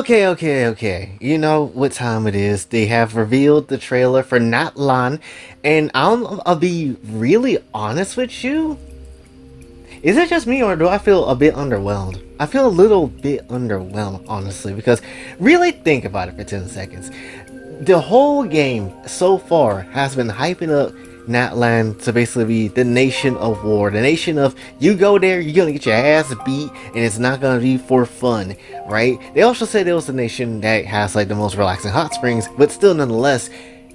Okay. You know what time it is. They have revealed the trailer for Natlan, and I'll be really honest with you. Is it just me, or do I feel a bit underwhelmed? I feel a little bit underwhelmed, honestly, because really think about it for 10 seconds. The whole game so far has been hyping up Natlan to basically be the nation of war, the nation of you go there, you're gonna get your ass beat, and it's not gonna be for fun, right? They also said it was the nation that has like the most relaxing hot springs, but still, nonetheless,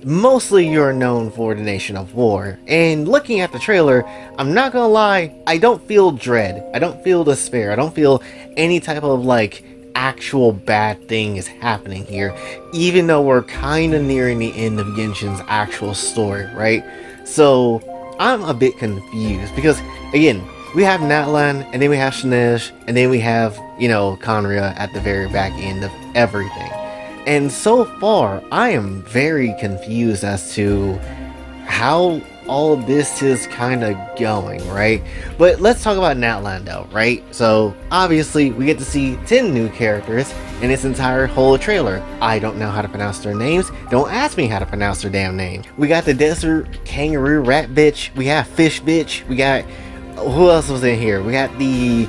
mostly you're known for the nation of war. And looking at the trailer, I'm not gonna lie, I don't feel dread, I don't feel despair, I don't feel any type of like actual bad thing is happening here, even though we're kind of nearing the end of Genshin's actual story, right? So I'm a bit confused because again, we have Natlan, and then we have Shinesh, and then we have, Conria at the very back end of everything. And so far, I am very confused as to how all this is kind of going, right? But let's talk about Natlan though, right? So obviously we get to see 10 new characters in this entire whole trailer. I don't know how to pronounce their names. Don't ask me how to pronounce their damn name. We got the desert kangaroo rat bitch. We got fish bitch. We got, who else was in here? We got the,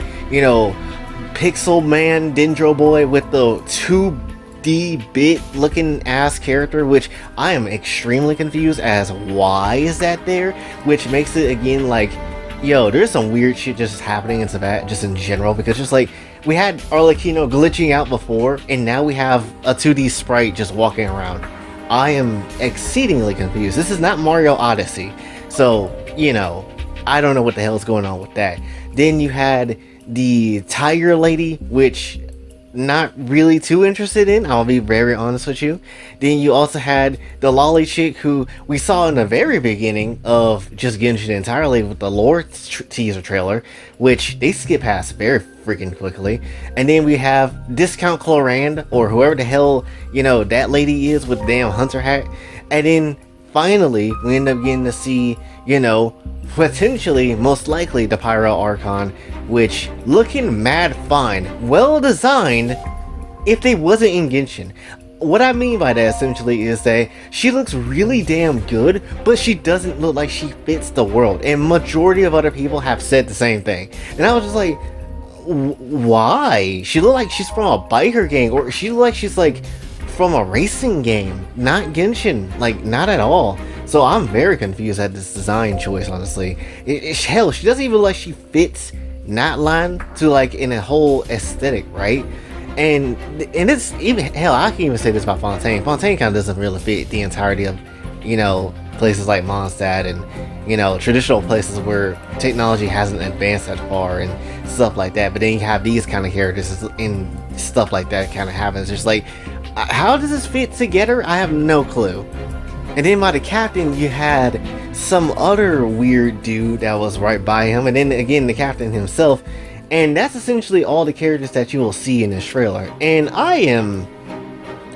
pixel man dendro boy with the 2D bit looking ass character, which I am extremely confused as why is that there, which makes it again like, yo, there's some weird shit just happening in Sabat just in general, because just like we had Arlecchino glitching out before, and now we have a 2D sprite just walking around. I am exceedingly confused. This is not Mario Odyssey, so I don't know what the hell is going on with that. Then you had the Tiger Lady, which not really too interested in, I'll be very honest with you. Then you also had the lolly chick who we saw in the very beginning of just Genshin entirely with the lore teaser trailer, which they skip past very freaking quickly. And then we have Discount Clorand, or whoever the hell that lady is with the damn hunter hat. And then finally we end up getting to see potentially, most likely, the Pyro Archon, which looking mad fine, well designed, if they wasn't in Genshin. What I mean by that essentially is that she looks really damn good, but she doesn't look like she fits the world, and majority of other people have said the same thing. And I was just like, why? She look like she's from a biker gang, or she look like she's like from a racing game, not Genshin, like not at all. So I'm very confused at this design choice, honestly. Hell, she doesn't even look like she fits Natlan to like in a whole aesthetic, right? And it's even, hell, I can even say this about Fontaine. Fontaine kind of doesn't really fit the entirety of, places like Mondstadt and, traditional places where technology hasn't advanced that far and stuff like that. But then you have these kind of characters and stuff like that kind of happens. Just like, how does this fit together? I have no clue. And then by the captain, you had some other weird dude that was right by him, and then again the captain himself, and that's essentially all the characters that you will see in this trailer. And I'm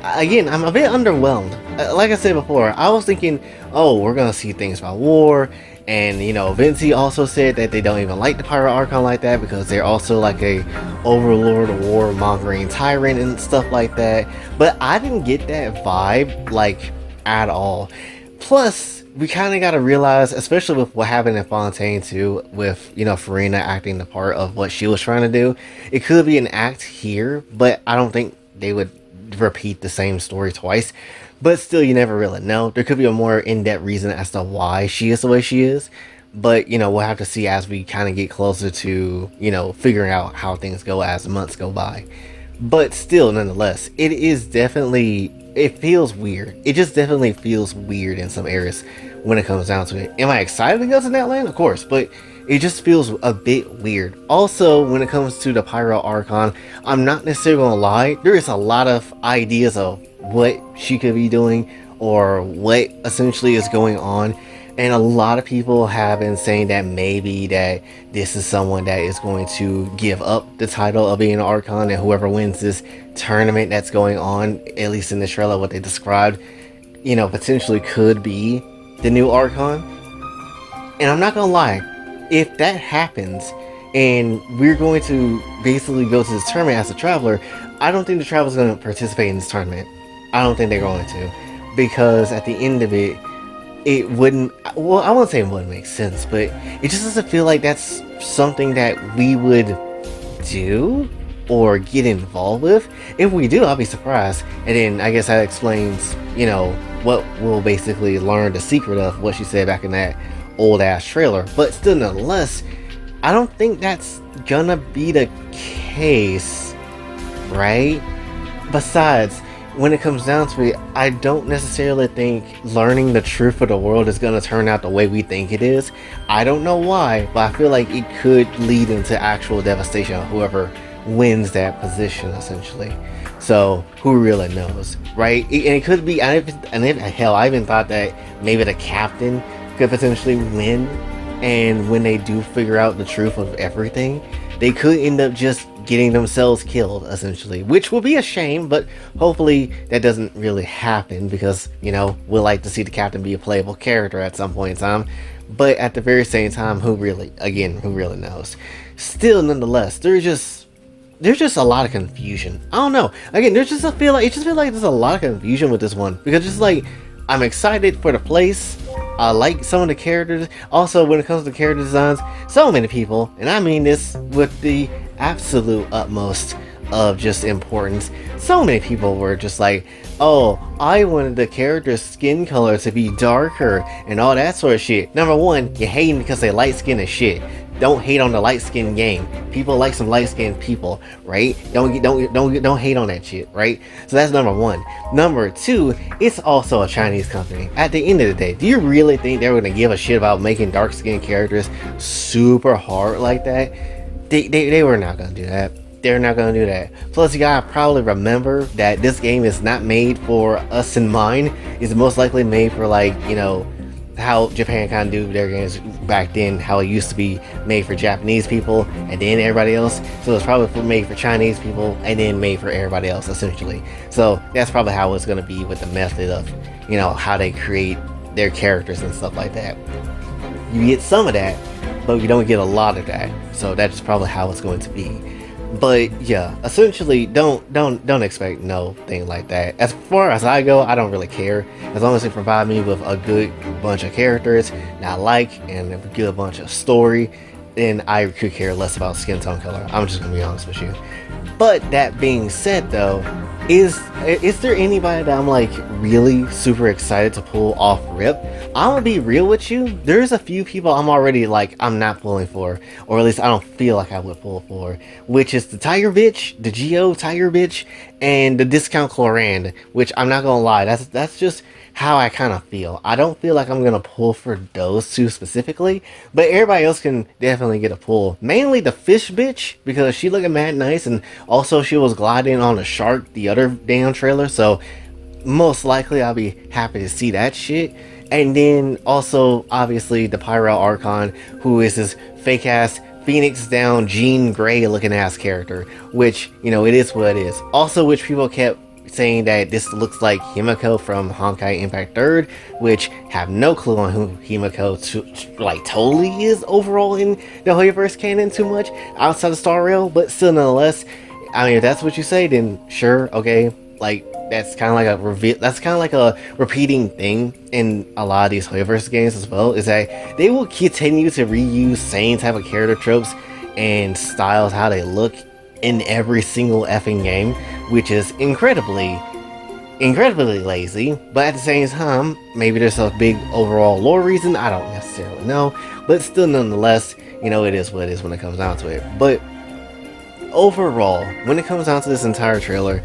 a bit underwhelmed. Like I said before, I was thinking, oh, we're gonna see things about war, and Vinci also said that they don't even like the Pyro Archon like that because they're also like a overlord, warmongering tyrant and stuff like that. But I didn't get that vibe like at all. Plus, we kind of got to realize, especially with what happened in Fontaine too, with Farina acting the part of what she was trying to do, it could be an act here, but I don't think they would repeat the same story twice. But still, you never really know. There could be a more in-depth reason as to why she is the way she is, but we'll have to see as we kind of get closer to figuring out how things go as months go by. But still, nonetheless, it feels weird. It just definitely feels weird in some areas when it comes down to it. Am I excited to go to that land? Of course, but it just feels a bit weird. Also, when it comes to the Pyro Archon, I'm not necessarily gonna lie, there is a lot of ideas of what she could be doing or what essentially is going on. And a lot of people have been saying that maybe that this is someone that is going to give up the title of being an Archon, and whoever wins this tournament that's going on, at least in the trailer, what they described, potentially could be the new Archon. And I'm not gonna lie, if that happens and we're going to basically go to this tournament as a traveler, I don't think the Travel's going to participate in this tournament. I don't think they're going to, because at the end of it, it wouldn't. Well, I won't say it wouldn't make sense, but it just doesn't feel like that's something that we would do or get involved with. If we do, I'll be surprised. And then I guess that explains, what we'll basically learn the secret of what she said back in that old ass trailer. But still, nonetheless, I don't think that's gonna be the case, right? Besides, when it comes down to it, I don't necessarily think learning the truth of the world is going to turn out the way we think it is. I don't know why, but I feel like it could lead into actual devastation of whoever wins that position, essentially. So, who really knows, right? And it could be, hell, I even thought that maybe the captain could potentially win, and when they do figure out the truth of everything, they could end up just getting themselves killed, essentially, which will be a shame, but hopefully that doesn't really happen, because we'll like to see the captain be a playable character at some point in time. But at the very same time, who really knows? Still, nonetheless, there's just a lot of confusion. I don't know, again, it just feels like there's a lot of confusion with this one, because just like, I'm excited for the place. I like some of the characters. Also, when it comes to character designs, so many people, and I mean this with the absolute utmost of just importance, so many people were just like, oh, I wanted the character's skin color to be darker and all that sort of shit. Number one, you're hating because they light skin as shit. Don't hate on the light skin game. People like some light skinned people, right? Don't hate on that shit, right? So that's number one. Number two, it's also a Chinese company. At the end of the day, do you really think they're gonna give a shit about making dark skinned characters super hard like that? They were not gonna do that. They're not gonna do that. Plus, you gotta probably remember that this game is not made for us in mind. It's most likely made for, like, how Japan kind of do their games back then, how it used to be made for Japanese people and then everybody else. So it's probably made for Chinese people and then made for everybody else, essentially. So that's probably how it's going to be with the method of, how they create their characters and stuff like that. You get some of that, but you don't get a lot of that. So that's probably how it's going to be. But yeah, essentially, don't expect no thing like that. As far as I go, I don't really care. As long as they provide me with a good bunch of characters that I like and a good bunch of story, then I could care less about skin tone color. I'm just gonna be honest with you. But that being said, though, is there anybody that I'm like really super excited to pull off rip? I'm gonna be real with you. There's a few people I'm already like, I'm not pulling for, or at least I don't feel like I would pull for, which is the Tiger Bitch, the Geo Tiger Bitch, and the Discount Chlorand, which I'm not gonna lie, that's just how I kind of feel. I don't feel like I'm gonna pull for those two specifically, but everybody else can definitely get a pull. Mainly the Fish Bitch, because she looking mad nice, and also she was gliding on a shark the other damn trailer, so most likely I'll be happy to see that shit. And then also, obviously, the Pyro Archon, who is this fake ass Phoenix down Jean Grey looking ass character, which, it is what it is. Also, which people kept saying that this looks like Himiko from Honkai Impact 3rd, which have no clue on who Himiko totally is overall in the Hoyoverse canon too much outside of Star Rail, but still nonetheless, I mean, if that's what you say, then sure, okay, like, that's kind of like a repeating thing in a lot of these Hoyoverse games as well, is that they will continue to reuse same type of character tropes and styles, how they look in every single effing game, which is incredibly lazy. But at the same time, maybe there's a big overall lore reason, I don't necessarily know, but still nonetheless, it is what it is when it comes down to it. But overall, when it comes down to this entire trailer,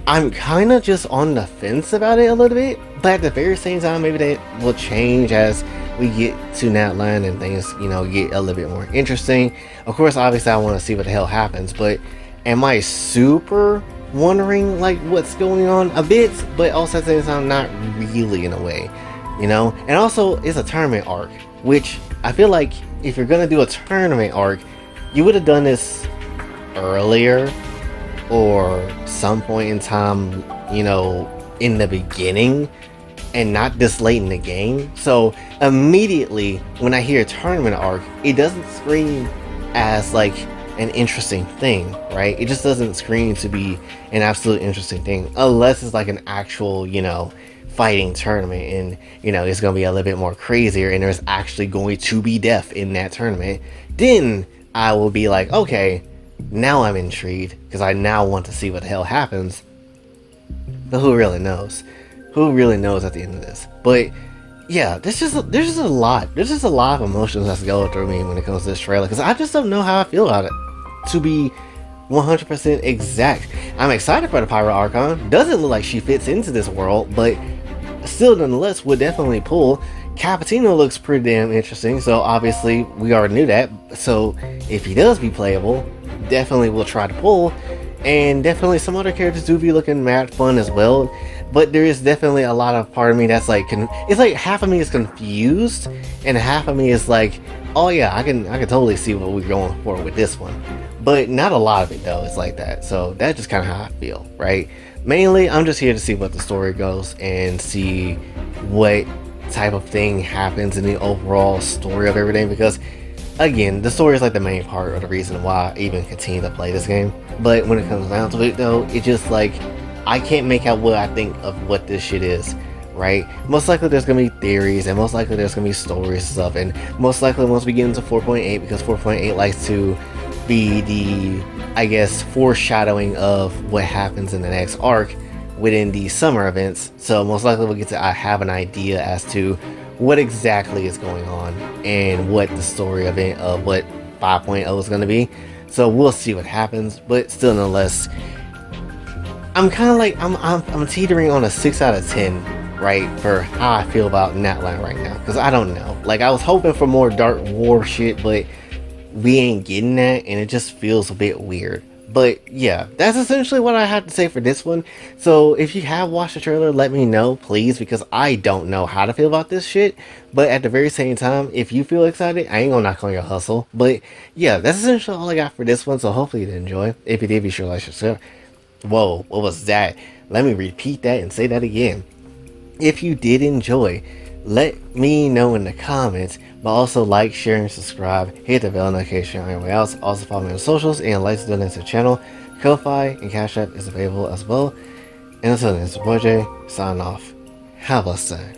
I'm kind of just on the fence about it a little bit, but at the very same time, maybe that will change as we get to Natlan and things, get a little bit more interesting. Of course, obviously, I want to see what the hell happens, but am I super wondering, like, what's going on a bit, but also at the same time, not really in a way, And also, it's a tournament arc, which I feel like if you're going to do a tournament arc, you would have done this earlier, or some point in time, in the beginning, and not this late in the game. So immediately when I hear tournament arc, it doesn't scream as like an interesting thing, right? It just doesn't scream to be an absolute interesting thing unless it's like an actual, fighting tournament, and it's going to be a little bit more crazier and there's actually going to be death in that tournament. Then I will be like, okay, now I'm intrigued because I now want to see what the hell happens. But who really knows? Who really knows at the end of this? But yeah, there's just a lot. There's just a lot of emotions that's going through me when it comes to this trailer because I just don't know how I feel about it. To be 100% exact, I'm excited for the Pyro Archon. Doesn't look like she fits into this world, but still, nonetheless, would definitely pull. Cappuccino looks pretty damn interesting, so obviously we already knew that. So if he does be playable, definitely will try to pull. And definitely some other characters do be looking mad fun as well. But there is definitely a lot of part of me that's like, it's like half of me is confused, and half of me is like, oh yeah, I can totally see what we're going for with this one. But not a lot of it though, it's like that. So that's just kind of how I feel, right? Mainly, I'm just here to see what the story goes and see what type of thing happens in the overall story of everything, because again, the story is like the main part of the reason why I even continue to play this game. But when it comes down to it though, it just like, I can't make out what I think of what this shit is, right? Most likely there's gonna be theories, and most likely there's gonna be stories and stuff, and most likely once we get into 4.8, because 4.8 likes to be the, I guess, foreshadowing of what happens in the next arc within the summer events. So most likely we'll get to have an idea as to what exactly is going on and what the story event of what 5.0 is going to be. So we'll see what happens, but still nonetheless, I'm kind of like, I'm teetering on a 6 out of 10, right, for how I feel about Natlan right now, because I don't know. Like, I was hoping for more Dark War shit, but we ain't getting that, and it just feels a bit weird. But yeah, that's essentially what I have to say for this one. So if you have watched the trailer, let me know, please, because I don't know how to feel about this shit. But at the very same time, if you feel excited, I ain't gonna knock on your hustle. But yeah, that's essentially all I got for this one, so hopefully you did enjoy. If you did, be sure to like, share. Whoa, what was that? Let me repeat that and say that again. If you did enjoy, let me know in the comments, but also like, share, and subscribe. Hit the bell notification on your way out. Also follow me on socials and like to donate to the channel. Kofi and Cash App is available as well. And until then, it's your boy Jay, signing off. Have a blessed day.